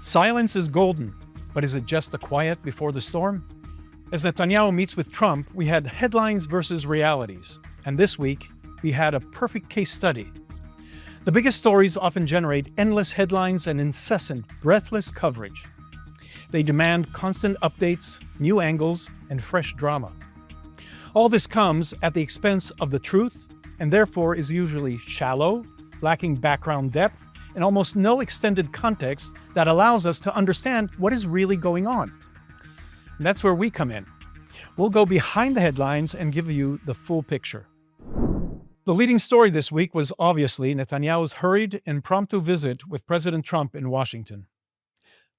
Silence is golden, but is it just the quiet before the storm? As Netanyahu meets with Trump, we had headlines versus realities. And this week, we had a perfect case study. The biggest stories often generate endless headlines and incessant, breathless coverage. They demand constant updates, new angles, and fresh drama. All this comes at the expense of the truth, and therefore is usually shallow, lacking background depth, and almost no extended context that allows us to understand what is really going on. And that's where we come in. We'll go behind the headlines and give you the full picture. The leading story this week was obviously Netanyahu's hurried, impromptu visit with President Trump in Washington.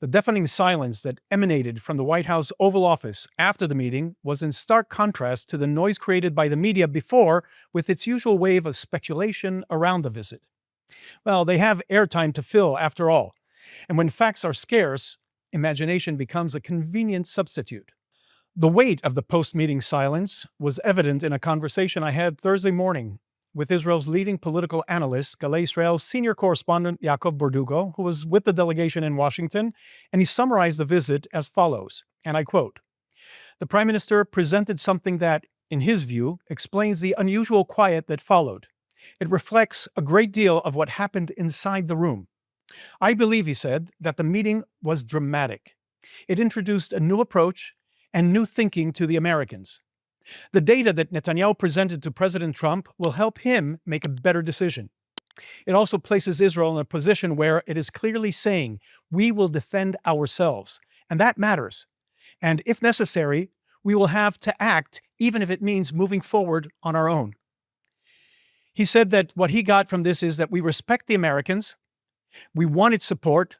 The deafening silence that emanated from the White House Oval Office after the meeting was in stark contrast to the noise created by the media before, with its usual wave of speculation around the visit. Well, they have airtime to fill after all, and when facts are scarce, imagination becomes a convenient substitute. The weight of the post-meeting silence was evident in a conversation I had Thursday morning with Israel's leading political analyst, Galei Israel's senior correspondent Yaakov Berdugo, who was with the delegation in Washington, and he summarized the visit as follows, and I quote, "The Prime Minister presented something that, in his view, explains the unusual quiet that followed. It reflects a great deal of what happened inside the room. I believe," he said, "that the meeting was dramatic. It introduced a new approach and new thinking to the Americans. The data that Netanyahu presented to President Trump will help him make a better decision. It also places Israel in a position where it is clearly saying, we will defend ourselves, and that matters. And if necessary, we will have to act even if it means moving forward on our own." He said that what he got from this is that we respect the Americans, we wanted support,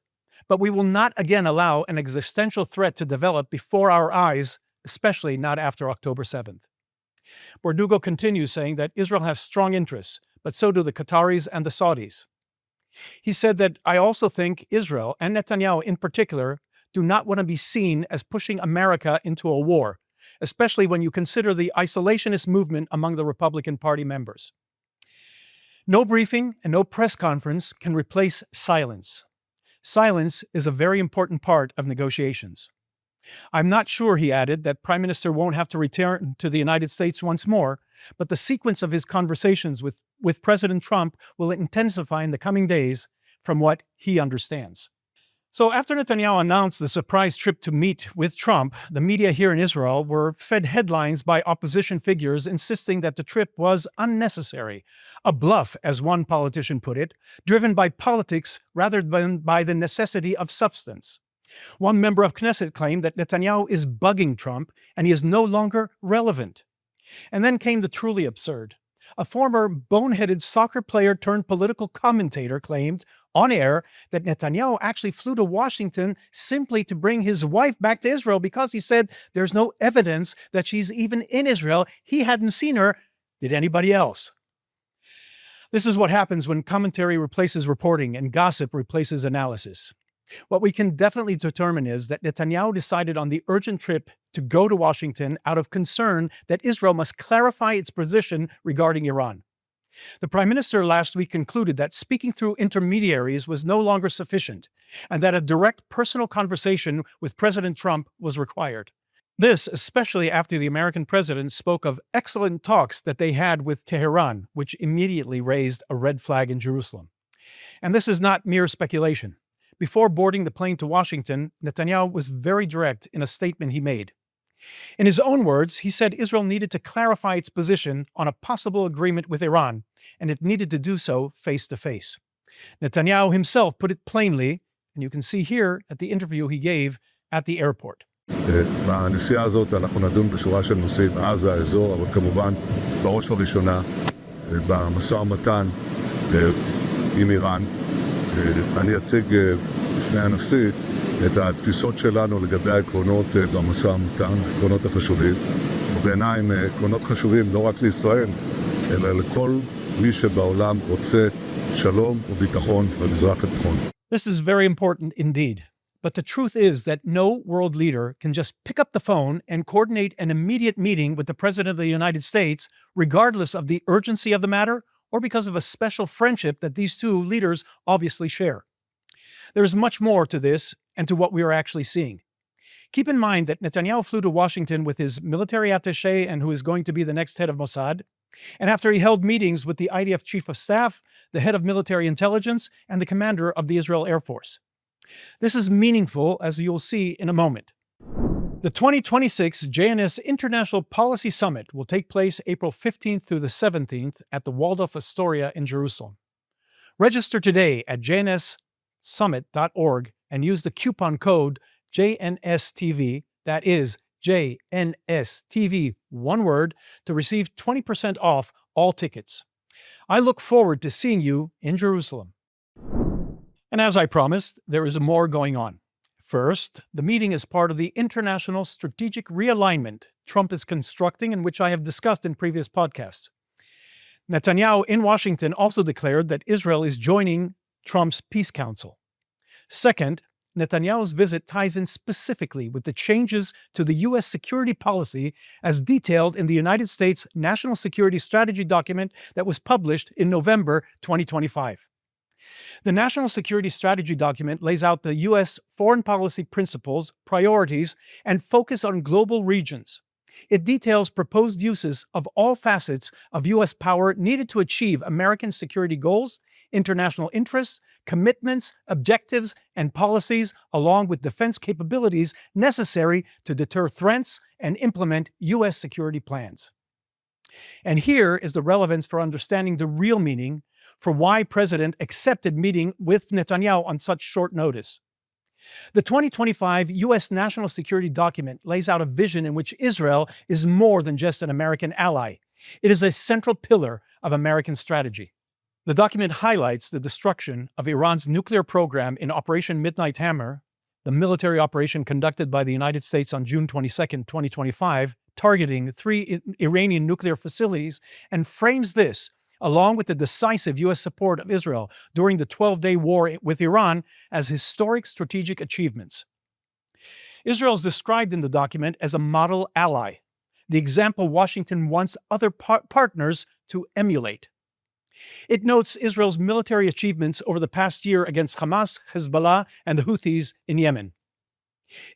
but we will not again allow an existential threat to develop before our eyes, especially not after October 7th. Berdugo continues saying that Israel has strong interests, but so do the Qataris and the Saudis. He said that I also think Israel, and Netanyahu in particular, do not want to be seen as pushing America into a war, especially when you consider the isolationist movement among the Republican Party members. No briefing and no press conference can replace silence. Silence is a very important part of negotiations. I'm not sure, he added, that Prime Minister won't have to return to the United States once more, but the sequence of his conversations with President Trump will intensify in the coming days from what he understands. So after Netanyahu announced the surprise trip to meet with Trump, the media here in Israel were fed headlines by opposition figures insisting that the trip was unnecessary, a bluff, as one politician put it, driven by politics rather than by the necessity of substance. One member of Knesset claimed that Netanyahu is bugging Trump and he is no longer relevant. And then came the truly absurd. A former boneheaded soccer player turned political commentator claimed on air that Netanyahu actually flew to Washington simply to bring his wife back to Israel because he said there's no evidence that she's even in Israel. He hadn't seen her. Did anybody else? This is what happens when commentary replaces reporting and gossip replaces analysis. What we can definitely determine is that Netanyahu decided on the urgent trip to go to Washington out of concern that Israel must clarify its position regarding Iran. The Prime Minister last week concluded that speaking through intermediaries was no longer sufficient, and that a direct personal conversation with President Trump was required. This, especially after the American president spoke of excellent talks that they had with Tehran, which immediately raised a red flag in Jerusalem. And this is not mere speculation. Before boarding the plane to Washington, Netanyahu was very direct in a statement he made. In his own words, he said Israel needed to clarify its position on a possible agreement with Iran, and it needed to do so face to face. Netanyahu himself put it plainly, and you can see here at the interview he gave at the airport. בנסיעה הזאת אנחנו נדון בשורה של נושאים, עזה, האזור, אבל כמובן בראש ובראשונה במשא ומתן עם איראן. אני אציג בפני הנשיא את התפיסות שלנו לגבי העקרונות במשא ומתן, העקרונות החשובים. ובעיניי הם עקרונות חשובים לא רק לישראל, אלא לכל מי שבעולם רוצה שלום וביטחון במזרח התיכון. This is very important indeed. But the truth is that no world leader can just pick up the phone and coordinate an immediate meeting with the President of the United States, regardless of the urgency of the matter or because of a special friendship that these two leaders obviously share. There is much more to this and to what we are actually seeing. Keep in mind that Netanyahu flew to Washington with his military attaché and who is going to be the next head of Mossad, and after he held meetings with the IDF chief of staff, the head of military intelligence, and the commander of the Israel Air Force. This is meaningful, as you'll see in a moment. The 2026 JNS International Policy Summit will take place April 15th through the 17th at the Waldorf Astoria in Jerusalem. Register today at jnssummit.org and use the coupon code JNSTV, that is JNSTV, one word, to receive 20% off all tickets. I look forward to seeing you in Jerusalem. And as I promised, there is more going on. First, the meeting is part of the international strategic realignment Trump is constructing and which I have discussed in previous podcasts. Netanyahu in Washington also declared that Israel is joining Trump's Peace Council. Second, Netanyahu's visit ties in specifically with the changes to the U.S. security policy as detailed in the United States National Security Strategy document that was published in November 2025. The National Security Strategy document lays out the U.S. foreign policy principles, priorities, and focus on global regions. It details proposed uses of all facets of U.S. power needed to achieve American security goals, international interests, commitments, objectives, and policies, along with defense capabilities necessary to deter threats and implement U.S. security plans. And here is the relevance for understanding the real meaning for why President accepted meeting with Netanyahu on such short notice. The 2025 U.S. National Security Document lays out a vision in which Israel is more than just an American ally. It is a central pillar of American strategy. The document highlights the destruction of Iran's nuclear program in Operation Midnight Hammer, the military operation conducted by the United States on June 22, 2025, targeting 3 Iranian nuclear facilities, and frames this along with the decisive U.S. support of Israel during the 12-day war with Iran, as historic strategic achievements. Israel is described in the document as a model ally, the example Washington wants other partners to emulate. It notes Israel's military achievements over the past year against Hamas, Hezbollah, and the Houthis in Yemen.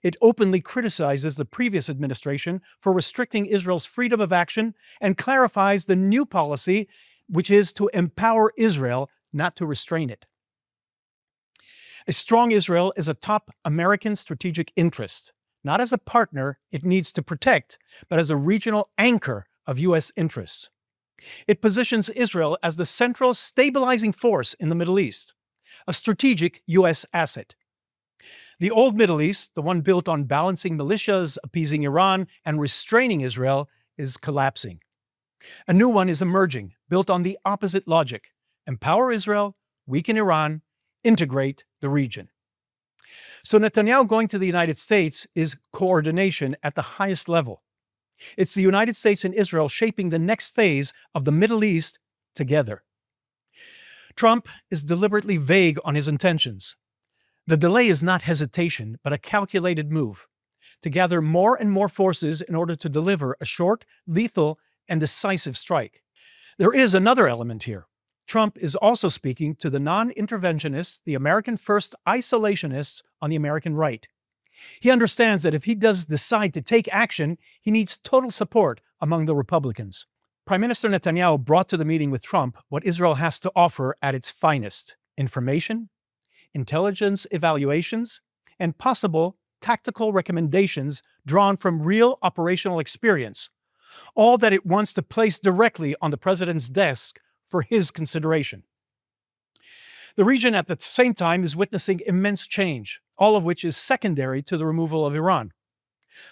It openly criticizes the previous administration for restricting Israel's freedom of action and clarifies the new policy, which is to empower Israel, not to restrain it. A strong Israel is a top American strategic interest, not as a partner it needs to protect, but as a regional anchor of U.S. interests. It positions Israel as the central stabilizing force in the Middle East, a strategic U.S. asset. The old Middle East, the one built on balancing militias, appeasing Iran, and restraining Israel, is collapsing. A new one is emerging, built on the opposite logic: empower Israel, weaken Iran, integrate the region. So Netanyahu going to the United States is coordination at the highest level. It's the United States and Israel shaping the next phase of the Middle East together. Trump is deliberately vague on his intentions. The delay is not hesitation, but a calculated move to gather more and more forces in order to deliver a short, lethal, and decisive strike. There is another element here. Trump is also speaking to the non-interventionists, the American first isolationists on the American right. He understands that if he does decide to take action, he needs total support among the Republicans. Prime Minister Netanyahu brought to the meeting with Trump what Israel has to offer at its finest: information, intelligence evaluations, and possible tactical recommendations drawn from real operational experience, all that it wants to place directly on the president's desk for his consideration. The region at the same time is witnessing immense change, all of which is secondary to the removal of Iran.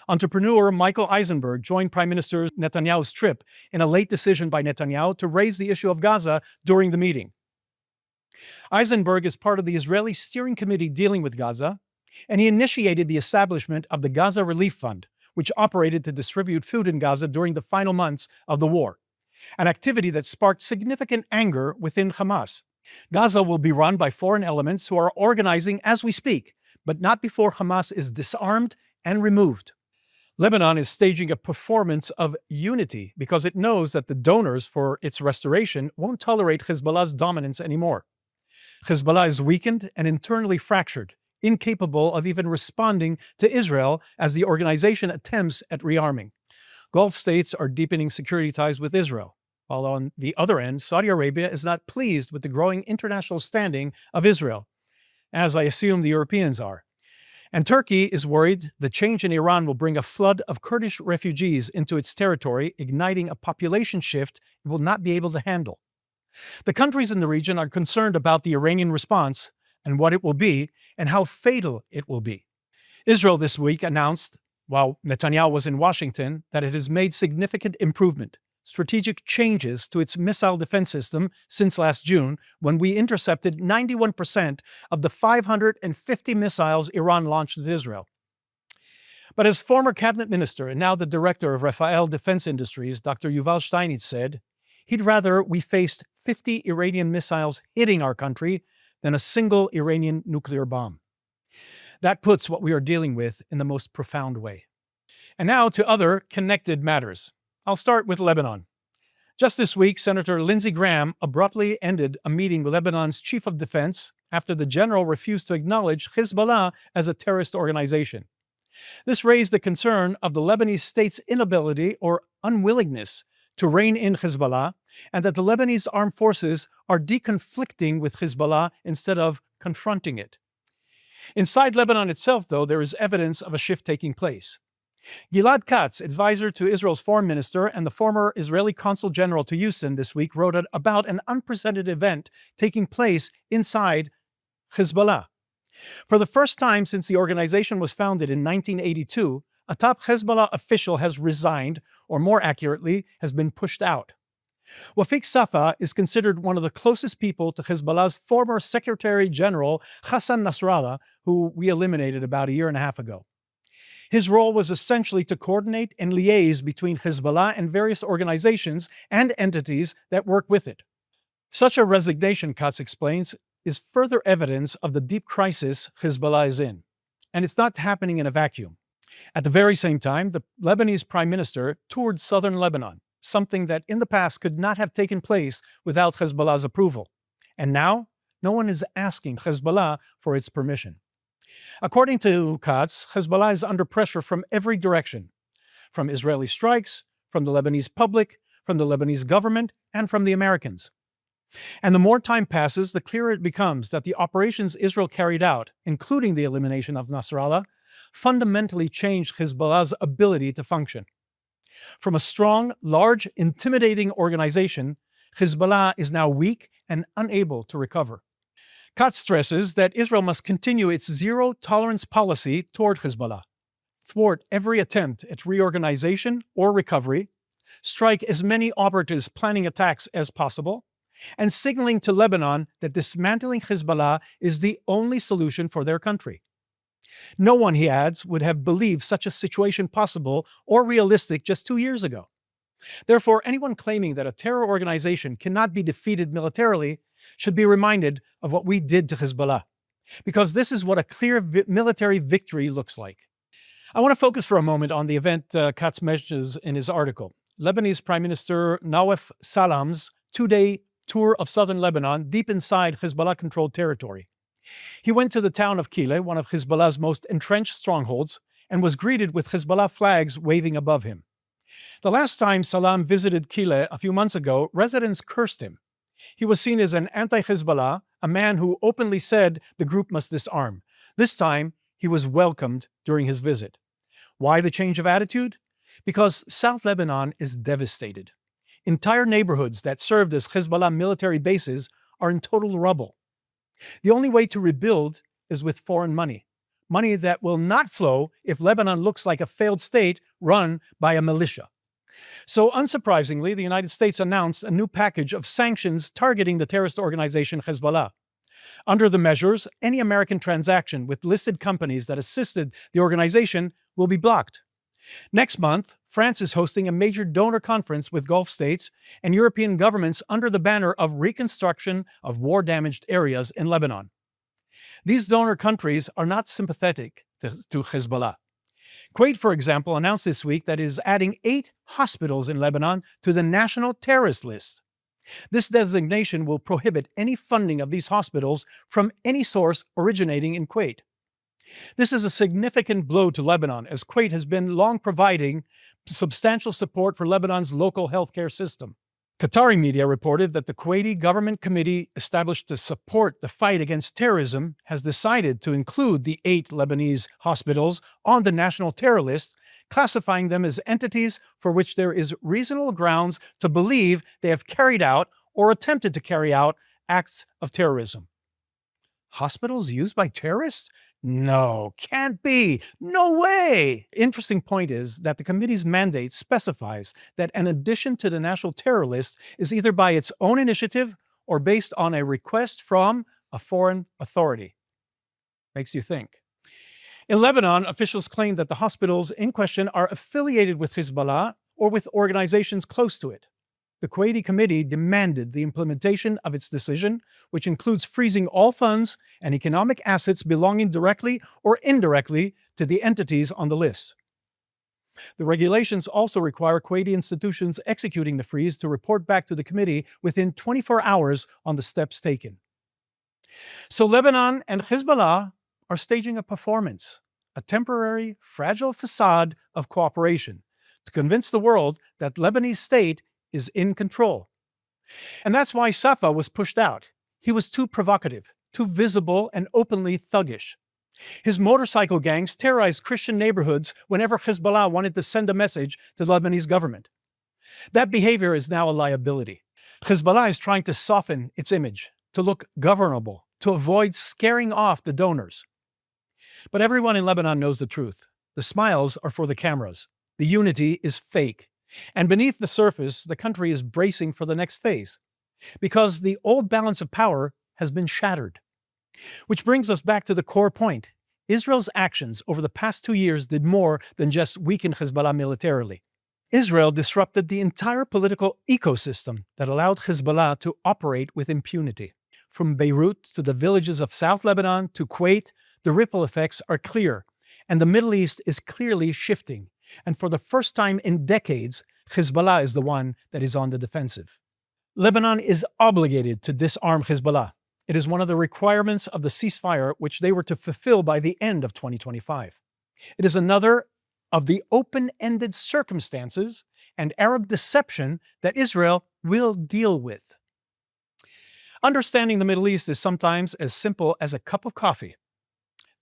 Entrepreneur Michael Eisenberg joined Prime Minister Netanyahu's trip in a late decision by Netanyahu to raise the issue of Gaza during the meeting. Eisenberg is part of the Israeli steering committee dealing with Gaza, and he initiated the establishment of the Gaza Relief Fund, which operated to distribute food in Gaza during the final months of the war, an activity that sparked significant anger within Hamas. Gaza will be run by foreign elements who are organizing as we speak, but not before Hamas is disarmed and removed. Lebanon is staging a performance of unity because it knows that the donors for its restoration won't tolerate Hezbollah's dominance anymore. Hezbollah is weakened and internally fractured, incapable of even responding to Israel as the organization attempts at rearming. Gulf states are deepening security ties with Israel, while on the other end, Saudi Arabia is not pleased with the growing international standing of Israel, as I assume the Europeans are. And Turkey is worried the change in Iran will bring a flood of Kurdish refugees into its territory, igniting a population shift it will not be able to handle. The countries in the region are concerned about the Iranian response and what it will be and how fatal it will be. Israel this week announced, while Netanyahu was in Washington, that it has made significant improvement, strategic changes to its missile defense system since last June, when we intercepted 91% of the 550 missiles Iran launched at Israel. But as former cabinet minister and now the director of Rafael Defense Industries, Dr. Yuval Steinitz said, he'd rather we faced 50 Iranian missiles hitting our country than a single Iranian nuclear bomb. That puts what we are dealing with in the most profound way. And now to other connected matters. I'll start with Lebanon. Just this week, Senator Lindsey Graham abruptly ended a meeting with Lebanon's chief of defense after the general refused to acknowledge Hezbollah as a terrorist organization. This raised the concern of the Lebanese state's inability or unwillingness to rein in Hezbollah, and that the Lebanese armed forces are deconflicting with Hezbollah instead of confronting it. Inside Lebanon itself, though, there is evidence of a shift taking place. Gilad Katz, advisor to Israel's foreign minister and the former Israeli consul general to Houston this week, wrote about an unprecedented event taking place inside Hezbollah. For the first time since the organization was founded in 1982, a top Hezbollah official has resigned, or more accurately, has been pushed out. Wafik Safa is considered one of the closest people to Hezbollah's former Secretary General Hassan Nasrallah, who we eliminated about a year and a half ago. His role was essentially to coordinate and liaise between Hezbollah and various organizations and entities that work with it. Such a resignation, Katz explains, is further evidence of the deep crisis Hezbollah is in. And it's not happening in a vacuum. At the very same time, the Lebanese prime minister toured southern Lebanon, something that in the past could not have taken place without Hezbollah's approval. And now, no one is asking Hezbollah for its permission. According to Katz, Hezbollah is under pressure from every direction, from Israeli strikes, from the Lebanese public, from the Lebanese government, and from the Americans. And the more time passes, the clearer it becomes that the operations Israel carried out, including the elimination of Nasrallah, fundamentally changed Hezbollah's ability to function. From a strong, large, intimidating organization, Hezbollah is now weak and unable to recover. Katz stresses that Israel must continue its zero-tolerance policy toward Hezbollah, thwart every attempt at reorganization or recovery, strike as many operatives planning attacks as possible, and signaling to Lebanon that dismantling Hezbollah is the only solution for their country. No one, he adds, would have believed such a situation possible or realistic just 2 years ago. Therefore, anyone claiming that a terror organization cannot be defeated militarily should be reminded of what we did to Hezbollah, because this is what a clear military victory looks like. I want to focus for a moment on the event Katz mentions in his article, Lebanese Prime Minister Nawaf Salam's 2-day tour of southern Lebanon deep inside Hezbollah-controlled territory. He went to the town of Kile, one of Hezbollah's most entrenched strongholds, and was greeted with Hezbollah flags waving above him. The last time Salam visited Kile a few months ago, residents cursed him. He was seen as an anti-Hezbollah, a man who openly said the group must disarm. This time, he was welcomed during his visit. Why the change of attitude? Because South Lebanon is devastated. Entire neighborhoods that served as Hezbollah military bases are in total rubble. The only way to rebuild is with foreign money, money that will not flow if Lebanon looks like a failed state run by a militia. So unsurprisingly, the United States announced a new package of sanctions targeting the terrorist organization Hezbollah. Under the measures, any American transaction with listed companies that assisted the organization will be blocked. Next month, France is hosting a major donor conference with Gulf states and European governments under the banner of reconstruction of war-damaged areas in Lebanon. These donor countries are not sympathetic to Hezbollah. Kuwait, for example, announced this week that it is adding 8 hospitals in Lebanon to the national terrorist list. This designation will prohibit any funding of these hospitals from any source originating in Kuwait. This is a significant blow to Lebanon, as Kuwait has been long providing substantial support for Lebanon's local healthcare system. Qatari media reported that the Kuwaiti government committee established to support the fight against terrorism has decided to include the 8 Lebanese hospitals on the national terror list, classifying them as entities for which there is reasonable grounds to believe they have carried out or attempted to carry out acts of terrorism. Hospitals used by terrorists? No, can't be. No way. Interesting point is that the committee's mandate specifies that an addition to the national terror list is either by its own initiative or based on a request from a foreign authority. Makes you think. In Lebanon, officials claim that the hospitals in question are affiliated with Hezbollah or with organizations close to it. The Kuwaiti committee demanded the implementation of its decision, which includes freezing all funds and economic assets belonging directly or indirectly to the entities on the list. The regulations also require Kuwaiti institutions executing the freeze to report back to the committee within 24 hours on the steps taken. So Lebanon and Hezbollah are staging a performance, a temporary, fragile facade of cooperation to convince the world that Lebanese state is in control. And that's why Safa was pushed out. He was too provocative, too visible, and openly thuggish. His motorcycle gangs terrorized Christian neighborhoods whenever Hezbollah wanted to send a message to the Lebanese government. That behavior is now a liability. Hezbollah is trying to soften its image, to look governable, to avoid scaring off the donors. But everyone in Lebanon knows the truth. The smiles are for the cameras. The unity is fake. And beneath the surface, the country is bracing for the next phase, because the old balance of power has been shattered. Which brings us back to the core point. Israel's actions over the past 2 years did more than just weaken Hezbollah militarily. Israel disrupted the entire political ecosystem that allowed Hezbollah to operate with impunity. From Beirut to the villages of South Lebanon to Kuwait, the ripple effects are clear, and the Middle East is clearly shifting. And for the first time in decades, Hezbollah is the one that is on the defensive. Lebanon is obligated to disarm Hezbollah. It is one of the requirements of the ceasefire which they were to fulfill by the end of 2025. It is another of the open-ended circumstances and Arab deception that Israel will deal with. Understanding the Middle East is sometimes as simple as a cup of coffee.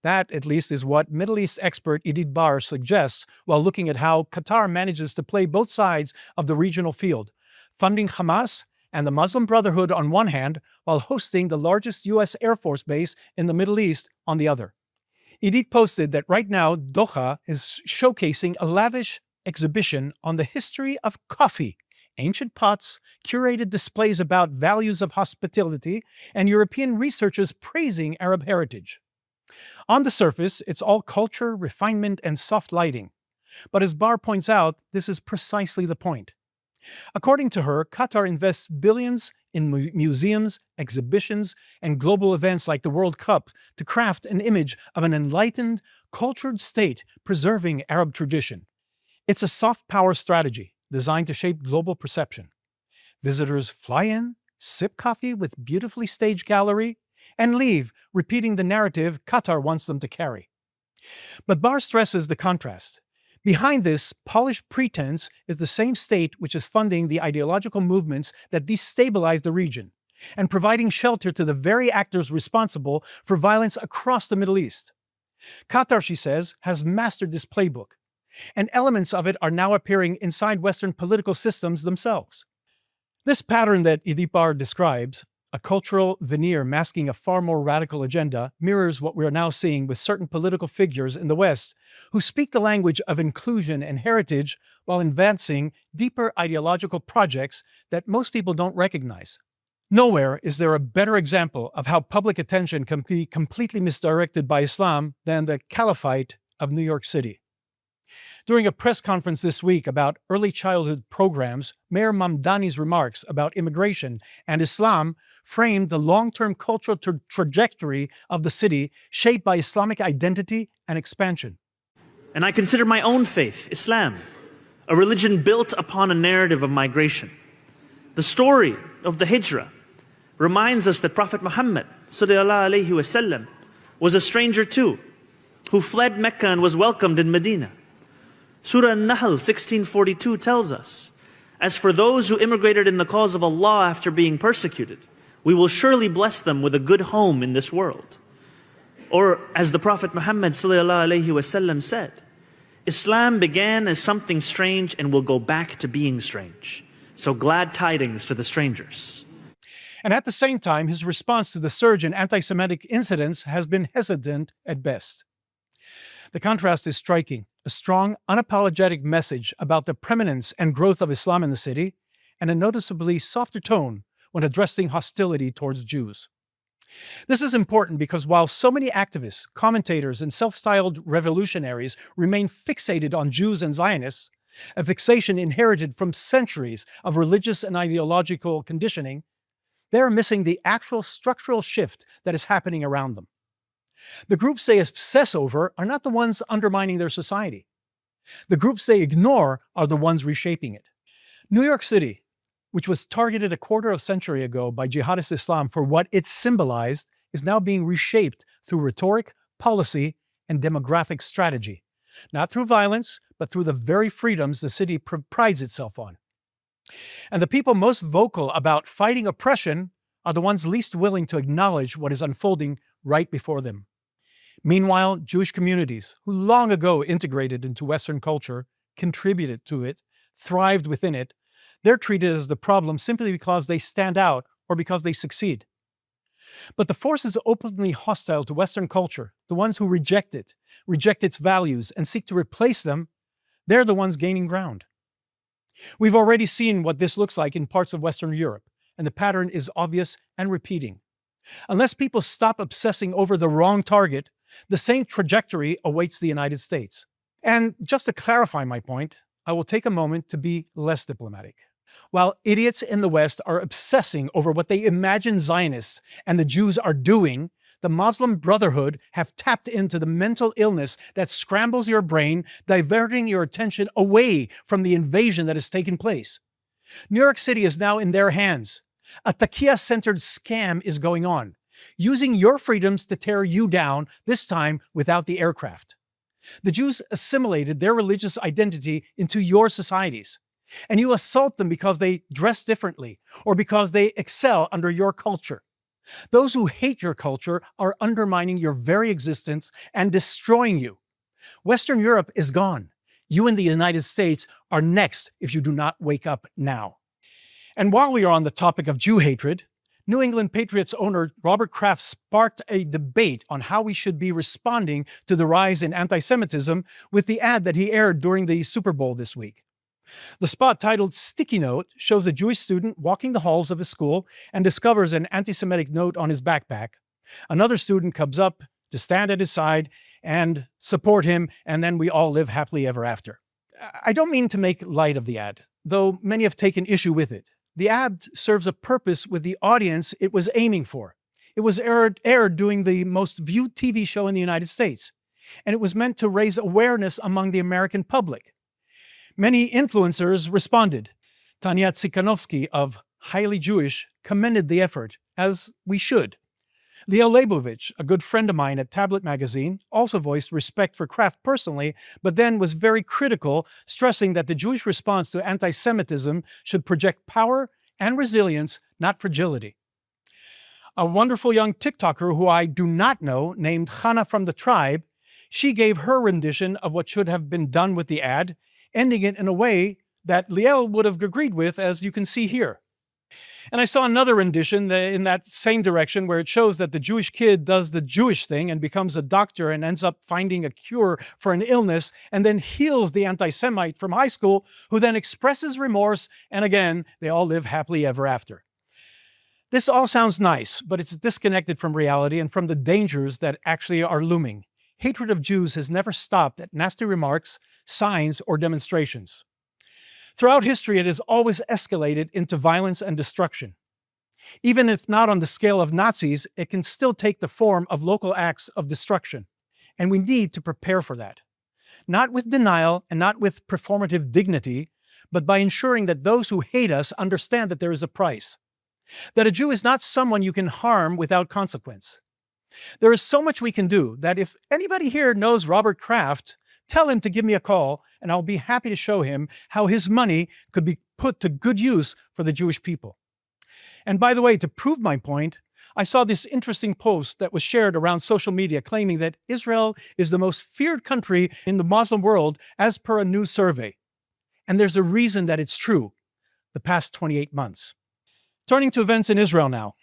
That, at least, is what Middle East expert Idit Bar suggests while looking at how Qatar manages to play both sides of the regional field, funding Hamas and the Muslim Brotherhood on one hand, while hosting the largest U.S. Air Force base in the Middle East on the other. Idit posted that right now Doha is showcasing a lavish exhibition on the history of coffee, ancient pots, curated displays about values of hospitality, and European researchers praising Arab heritage. On the surface, it's all culture, refinement, and soft lighting. But as Bar points out, this is precisely the point. According to her, Qatar invests billions in museums, exhibitions, and global events like the World Cup to craft an image of an enlightened, cultured state preserving Arab tradition. It's a soft power strategy designed to shape global perception. Visitors fly in, sip coffee with beautifully staged gallery, and leave, repeating the narrative Qatar wants them to carry. But Bar stresses the contrast. Behind this polished pretense is the same state which is funding the ideological movements that destabilize the region and providing shelter to the very actors responsible for violence across the Middle East. Qatar, she says, has mastered this playbook, and elements of it are now appearing inside Western political systems themselves. This pattern that Idit Bar describes, a cultural veneer masking a far more radical agenda, mirrors what we are now seeing with certain political figures in the West who speak the language of inclusion and heritage while advancing deeper ideological projects that most people don't recognize. Nowhere is there a better example of how public attention can be completely misdirected by Islam than the Caliphate of New York City. During a press conference this week about early childhood programs, Mayor Mamdani's remarks about immigration and Islam framed the long-term cultural trajectory of the city shaped by Islamic identity and expansion. And I consider my own faith, Islam, a religion built upon a narrative of migration. The story of the Hijrah reminds us that Prophet Muhammad ﷺ was a stranger too, who fled Mecca and was welcomed in Medina. Surah An-Nahl 1642 tells us, "As for those who immigrated in the cause of Allah after being persecuted, we will surely bless them with a good home in this world." Or as the Prophet Muhammad ﷺ said, "Islam began as something strange and will go back to being strange. So glad tidings to the strangers." And at the same time, his response to the surge in anti-Semitic incidents has been hesitant at best. The contrast is striking: a strong, unapologetic message about the preeminence and growth of Islam in the city, and a noticeably softer tone when addressing hostility towards Jews. This is important because while so many activists, commentators, and self-styled revolutionaries remain fixated on Jews and Zionists, a fixation inherited from centuries of religious and ideological conditioning, they are missing the actual structural shift that is happening around them. The groups they obsess over are not the ones undermining their society. The groups they ignore are the ones reshaping it. New York City, which was targeted a quarter of a century ago by jihadist Islam for what it symbolized, is now being reshaped through rhetoric, policy, and demographic strategy. Not through violence, but through the very freedoms the city prides itself on. And the people most vocal about fighting oppression are the ones least willing to acknowledge what is unfolding right before them. Meanwhile, Jewish communities, who long ago integrated into Western culture, contributed to it, thrived within it, they're treated as the problem simply because they stand out or because they succeed. But the forces openly hostile to Western culture, the ones who reject it, reject its values, and seek to replace them, they're the ones gaining ground. We've already seen what this looks like in parts of Western Europe, and the pattern is obvious and repeating. Unless people stop obsessing over the wrong target, the same trajectory awaits the United States. And just to clarify my point, I will take a moment to be less diplomatic. While idiots in the West are obsessing over what they imagine Zionists and the Jews are doing, the Muslim Brotherhood have tapped into the mental illness that scrambles your brain, diverting your attention away from the invasion that has taken place. New York City is now in their hands. A Taqiyya-centered scam is going on, using your freedoms to tear you down, this time without the aircraft. The Jews assimilated their religious identity into your societies, and you assault them because they dress differently or because they excel under your culture. Those who hate your culture are undermining your very existence and destroying you. Western Europe is gone. You in the United States are next if you do not wake up now. And while we are on the topic of Jew hatred, New England Patriots owner Robert Kraft sparked a debate on how we should be responding to the rise in anti-Semitism with the ad that he aired during the Super Bowl this week. The spot, titled "Sticky Note," shows a Jewish student walking the halls of his school and discovers an anti-Semitic note on his backpack. Another student comes up to stand at his side and support him, and then we all live happily ever after. I don't mean to make light of the ad, though many have taken issue with it. The ad serves a purpose with the audience it was aiming for. It was aired during the most viewed TV show in the United States, and it was meant to raise awareness among the American public. Many influencers responded. Tanya Tsikhanovsky of Highly Jewish commended the effort, as we should. Leo Leibovich, a good friend of mine at Tablet magazine, also voiced respect for Kraft personally, but then was very critical, stressing that the Jewish response to anti-Semitism should project power and resilience, not fragility. A wonderful young TikToker who I do not know, named Chana from the Tribe, she gave her rendition of what should have been done with the ad, ending it in a way that Liel would have agreed with, as you can see here. And I saw another rendition in that same direction where it shows that the Jewish kid does the Jewish thing and becomes a doctor and ends up finding a cure for an illness and then heals the anti-Semite from high school, who then expresses remorse, and again, they all live happily ever after. This all sounds nice, but it's disconnected from reality and from the dangers that actually are looming. Hatred of Jews has never stopped at nasty remarks, signs, or demonstrations. Throughout history, it has always escalated into violence and destruction. Even if not on the scale of Nazis, it can still take the form of local acts of destruction. And we need to prepare for that. Not with denial and not with performative dignity, but by ensuring that those who hate us understand that there is a price. that a Jew is not someone you can harm without consequence. There is so much we can do that if anybody here knows Robert Kraft, tell him to give me a call and I'll be happy to show him how his money could be put to good use for the Jewish people. And by the way, to prove my point, I saw this interesting post that was shared around social media claiming that Israel is the most feared country in the Muslim world as per a new survey. And there's a reason that it's true the past 28 months. Turning to events in Israel now.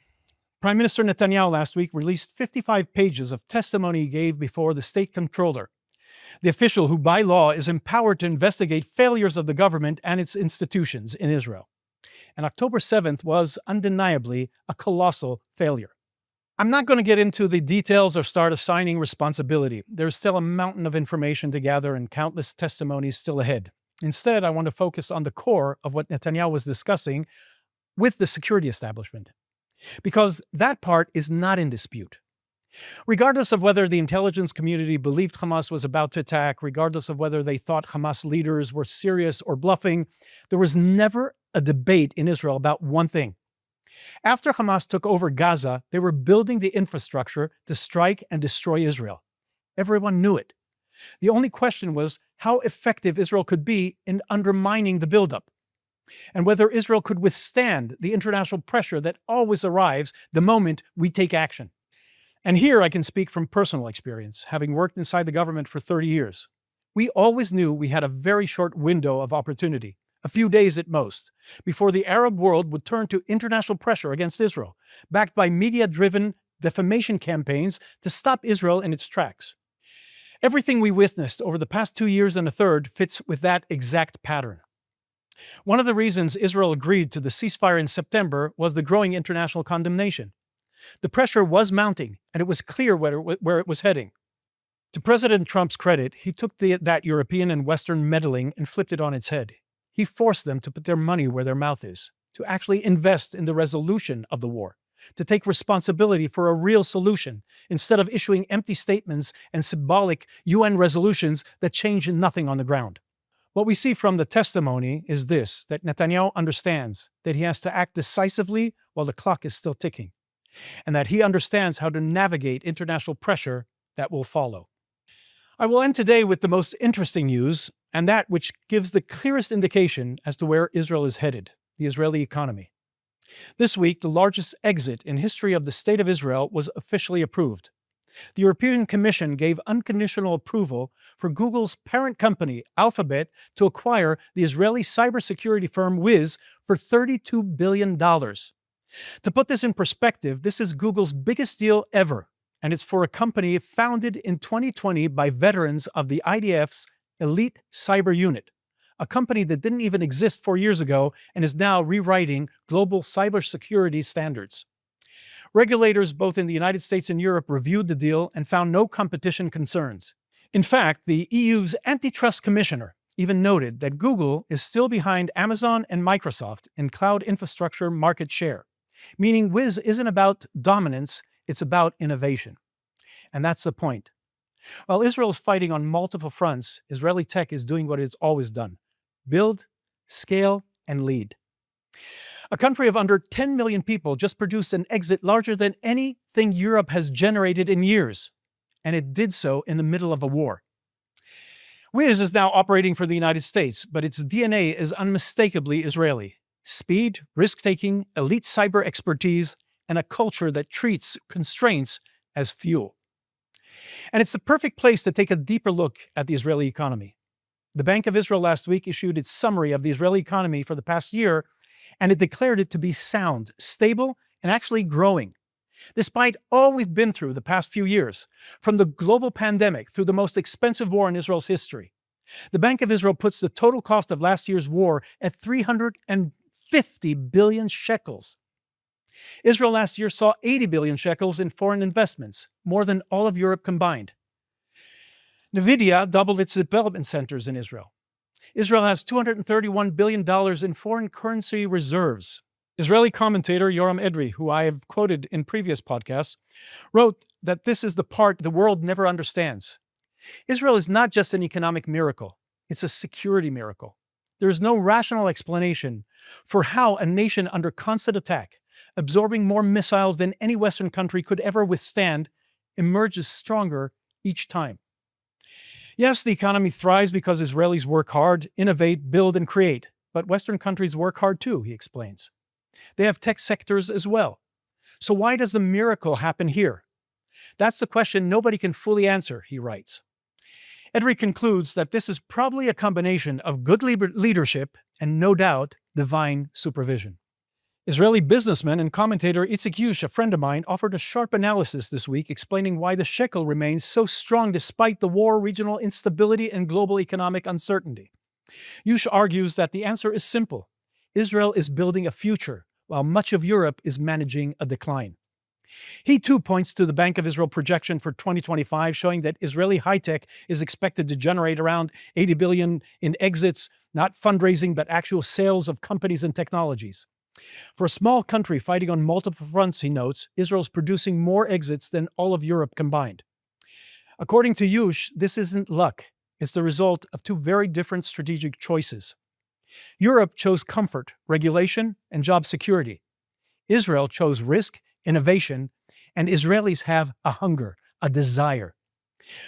Prime Minister Netanyahu last week released 55 pages of testimony he gave before the state comptroller, the official who by law is empowered to investigate failures of the government and its institutions in Israel. And October 7th was undeniably a colossal failure. I'm not going to get into the details or start assigning responsibility. There's still a mountain of information to gather and countless testimonies still ahead. Instead, I want to focus on the core of what Netanyahu was discussing with the security establishment, because that part is not in dispute. Regardless of whether the intelligence community believed Hamas was about to attack, regardless of whether they thought Hamas leaders were serious or bluffing, there was never a debate in Israel about one thing. After Hamas took over Gaza, they were building the infrastructure to strike and destroy Israel. Everyone knew it. The only question was how effective Israel could be in undermining the buildup, and whether Israel could withstand the international pressure that always arrives the moment we take action. And here I can speak from personal experience, having worked inside the government for 30 years. We always knew we had a very short window of opportunity, a few days at most, before the Arab world would turn to international pressure against Israel, backed by media-driven defamation campaigns to stop Israel in its tracks. Everything we witnessed over the past 2 years and a third fits with that exact pattern. One of the reasons Israel agreed to the ceasefire in September was the growing international condemnation. The pressure was mounting, and it was clear where it was heading. To President Trump's credit, he took that European and Western meddling and flipped it on its head. He forced them to put their money where their mouth is, to actually invest in the resolution of the war, to take responsibility for a real solution, instead of issuing empty statements and symbolic UN resolutions that change nothing on the ground. What we see from the testimony is this, that Netanyahu understands that he has to act decisively while the clock is still ticking, and that he understands how to navigate international pressure that will follow. I will end today with the most interesting news, and that which gives the clearest indication as to where Israel is headed, the Israeli economy. This week, the largest exit in history of the State of Israel was officially approved. The European Commission gave unconditional approval for Google's parent company, Alphabet, to acquire the Israeli cybersecurity firm Wiz for $32 billion. To put this in perspective, this is Google's biggest deal ever, and it's for a company founded in 2020 by veterans of the IDF's Elite Cyber Unit, a company that didn't even exist 4 years ago and is now rewriting global cybersecurity standards. Regulators both in the United States and Europe reviewed the deal and found no competition concerns. In fact, the EU's antitrust commissioner even noted that Google is still behind Amazon and Microsoft in cloud infrastructure market share, meaning Wiz isn't about dominance, it's about innovation. And that's the point. While Israel is fighting on multiple fronts, Israeli tech is doing what it's always done: build, scale, and lead. A country of under 10 million people just produced an exit larger than anything Europe has generated in years, and it did so in the middle of a war. Wiz is now operating for the United States, but its DNA is unmistakably Israeli. Speed, risk-taking, elite cyber expertise, and a culture that treats constraints as fuel. And it's the perfect place to take a deeper look at the Israeli economy. The Bank of Israel last week issued its summary of the Israeli economy for the past year, and it declared it to be sound, stable, and actually growing. Despite all we've been through the past few years, from the global pandemic through the most expensive war in Israel's history, the Bank of Israel puts the total cost of last year's war at 350 billion shekels. Israel last year saw 80 billion shekels in foreign investments, more than all of Europe combined. NVIDIA doubled its development centers in Israel. Israel has $231 billion in foreign currency reserves. Israeli commentator Yoram Edry, who I have quoted in previous podcasts, wrote that this is the part the world never understands. Israel is not just an economic miracle, it's a security miracle. There is no rational explanation for how a nation under constant attack, absorbing more missiles than any Western country could ever withstand, emerges stronger each time. Yes, the economy thrives because Israelis work hard, innovate, build, and create. But Western countries work hard too, he explains. They have tech sectors as well. So why does the miracle happen here? That's the question nobody can fully answer, he writes. Edry concludes that this is probably a combination of good leadership and, no doubt, divine supervision. Israeli businessman and commentator Itzik Yush, a friend of mine, offered a sharp analysis this week explaining why the shekel remains so strong despite the war, regional instability, and global economic uncertainty. Yush argues that the answer is simple. Israel is building a future, while much of Europe is managing a decline. He too points to the Bank of Israel projection for 2025, showing that Israeli high-tech is expected to generate around $80 billion in exits, not fundraising, but actual sales of companies and technologies. For a small country fighting on multiple fronts, he notes, Israel is producing more exits than all of Europe combined. According to Yush, this isn't luck. It's the result of two very different strategic choices. Europe chose comfort, regulation, and job security. Israel chose risk, innovation, and Israelis have a hunger, a desire.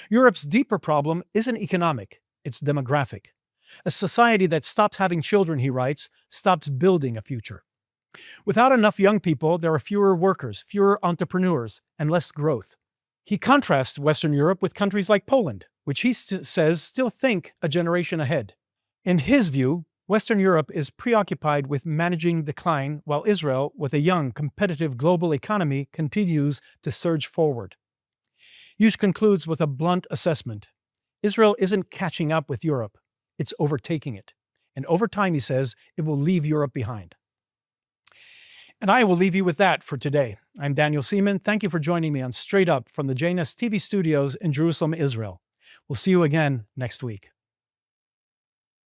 Europe's deeper problem isn't economic, it's demographic. A society that stops having children, he writes, stops building a future. Without enough young people, there are fewer workers, fewer entrepreneurs, and less growth. He contrasts Western Europe with countries like Poland, which he says still think a generation ahead. In his view, Western Europe is preoccupied with managing decline, while Israel, with a young, competitive global economy, continues to surge forward. Yush concludes with a blunt assessment. Israel isn't catching up with Europe, it's overtaking it. And over time, he says, it will leave Europe behind. And I will leave you with that for today. I'm Daniel Seaman. Thank you for joining me on Straight Up from the JNS TV studios in Jerusalem, Israel. We'll see you again next week.